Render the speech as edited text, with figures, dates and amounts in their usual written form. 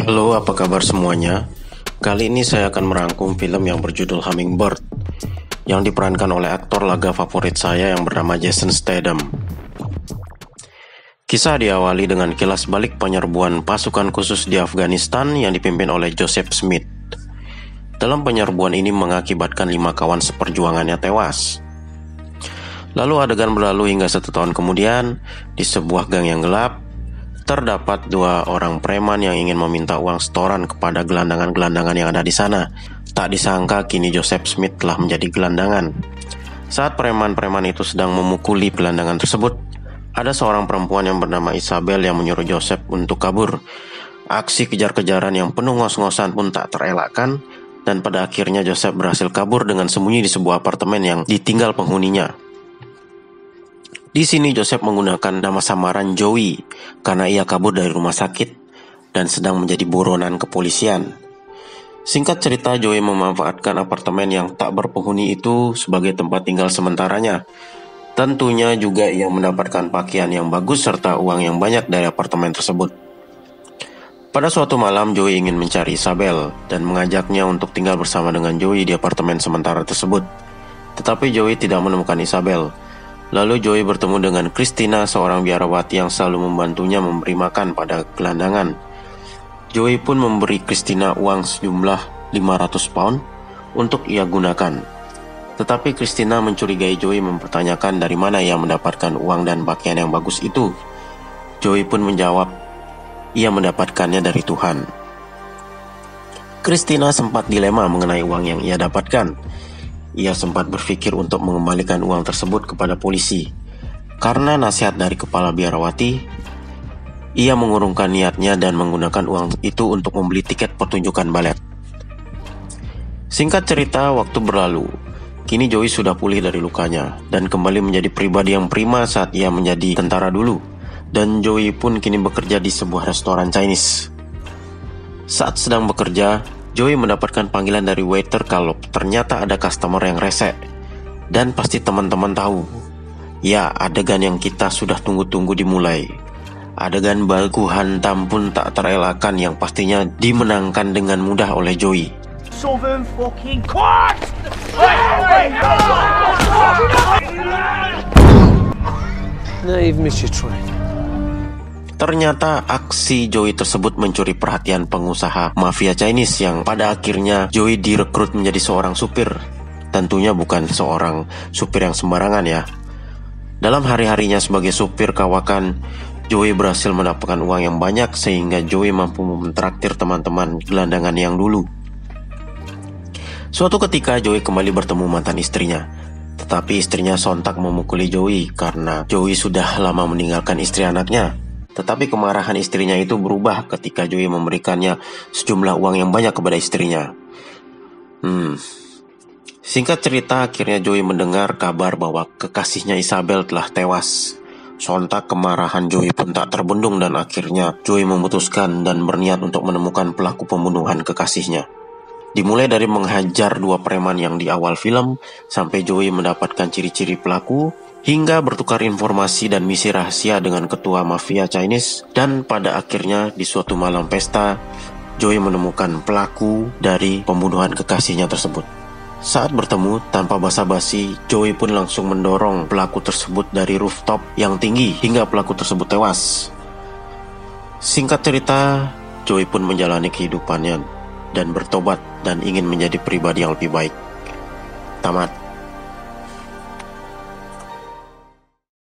Halo, apa kabar semuanya? Kali ini saya akan merangkum film yang berjudul Hummingbird yang diperankan oleh aktor laga favorit saya yang bernama Jason Statham. Kisah diawali dengan kilas balik penyerbuan pasukan khusus di Afghanistan yang dipimpin oleh Joseph Smith. Dalam penyerbuan ini mengakibatkan 5 kawan seperjuangannya tewas. Lalu adegan berlalu hingga 1 tahun kemudian, di sebuah gang yang gelap, terdapat 2 orang preman yang ingin meminta uang setoran kepada gelandangan-gelandangan yang ada di sana. Tak disangka kini Joseph Smith telah menjadi gelandangan. Saat preman-preman itu sedang memukuli gelandangan tersebut, ada seorang perempuan yang bernama Isabel yang menyuruh Joseph untuk kabur. Aksi kejar-kejaran yang penuh ngos-ngosan pun tak terelakkan, dan pada akhirnya Joseph berhasil kabur dengan sembunyi di sebuah apartemen yang ditinggal penghuninya. Di sini Joseph menggunakan nama samaran Joey karena ia kabur dari rumah sakit dan sedang menjadi buronan kepolisian. Singkat cerita, Joey memanfaatkan apartemen yang tak berpenghuni itu sebagai tempat tinggal sementaranya. Tentunya juga ia mendapatkan pakaian yang bagus serta uang yang banyak dari apartemen tersebut. Pada suatu malam, Joey ingin mencari Isabel dan mengajaknya untuk tinggal bersama dengan Joey di apartemen sementara tersebut. Tetapi Joey tidak menemukan Isabel. Lalu Joey bertemu dengan Christina, seorang biarawati yang selalu membantunya memberi makan pada gelandangan. Joey pun memberi Christina uang sejumlah 500 pound untuk ia gunakan. Tetapi Christina mencurigai Joey, mempertanyakan dari mana ia mendapatkan uang dan pakaian yang bagus itu. Joey pun menjawab, ia mendapatkannya dari Tuhan. Christina sempat dilema mengenai uang yang ia dapatkan. Ia sempat berpikir untuk mengembalikan uang tersebut kepada polisi. Karena nasihat dari kepala biarawati, ia mengurungkan niatnya dan menggunakan uang itu untuk membeli tiket pertunjukan balet. Singkat cerita, waktu berlalu. Kini Joey sudah pulih dari lukanya dan kembali menjadi pribadi yang prima saat ia menjadi tentara dulu. Dan Joey pun kini bekerja di sebuah restoran Chinese. Saat sedang bekerja, Joey mendapatkan panggilan dari waiter kalau ternyata ada customer yang rese. Dan pasti teman-teman tahu, ya, adegan yang kita sudah tunggu-tunggu dimulai. Adegan baku hantam pun tak terelakkan yang pastinya dimenangkan dengan mudah oleh Joey. Southern fucking court! Now you've missed your train. Ternyata aksi Joey tersebut mencuri perhatian pengusaha mafia Chinese yang pada akhirnya Joey direkrut menjadi seorang supir. Tentunya bukan seorang supir yang sembarangan ya. Dalam hari-harinya sebagai supir kawakan, Joey berhasil mendapatkan uang yang banyak sehingga Joey mampu mentraktir teman-teman gelandangan yang dulu. Suatu ketika Joey kembali bertemu mantan istrinya. Tetapi istrinya sontak memukuli Joey karena Joey sudah lama meninggalkan istri anaknya. Tetapi kemarahan istrinya itu berubah ketika Joey memberikannya sejumlah uang yang banyak kepada istrinya. Singkat cerita, akhirnya Joey mendengar kabar bahwa kekasihnya Isabel telah tewas. Sontak kemarahan Joey pun tak terbendung dan akhirnya Joey memutuskan dan berniat untuk menemukan pelaku pembunuhan kekasihnya. Dimulai dari menghajar 2 preman yang di awal film, sampai Joey mendapatkan ciri-ciri pelaku, hingga bertukar informasi dan misi rahasia dengan ketua mafia Chinese. Dan pada akhirnya di suatu malam pesta, Joey menemukan pelaku dari pembunuhan kekasihnya tersebut. Saat bertemu, tanpa basa-basi, Joey pun langsung mendorong pelaku tersebut dari rooftop yang tinggi hingga pelaku tersebut tewas. Singkat cerita, Joey pun menjalani kehidupannya dan bertobat dan ingin menjadi pribadi yang lebih baik. Tamat.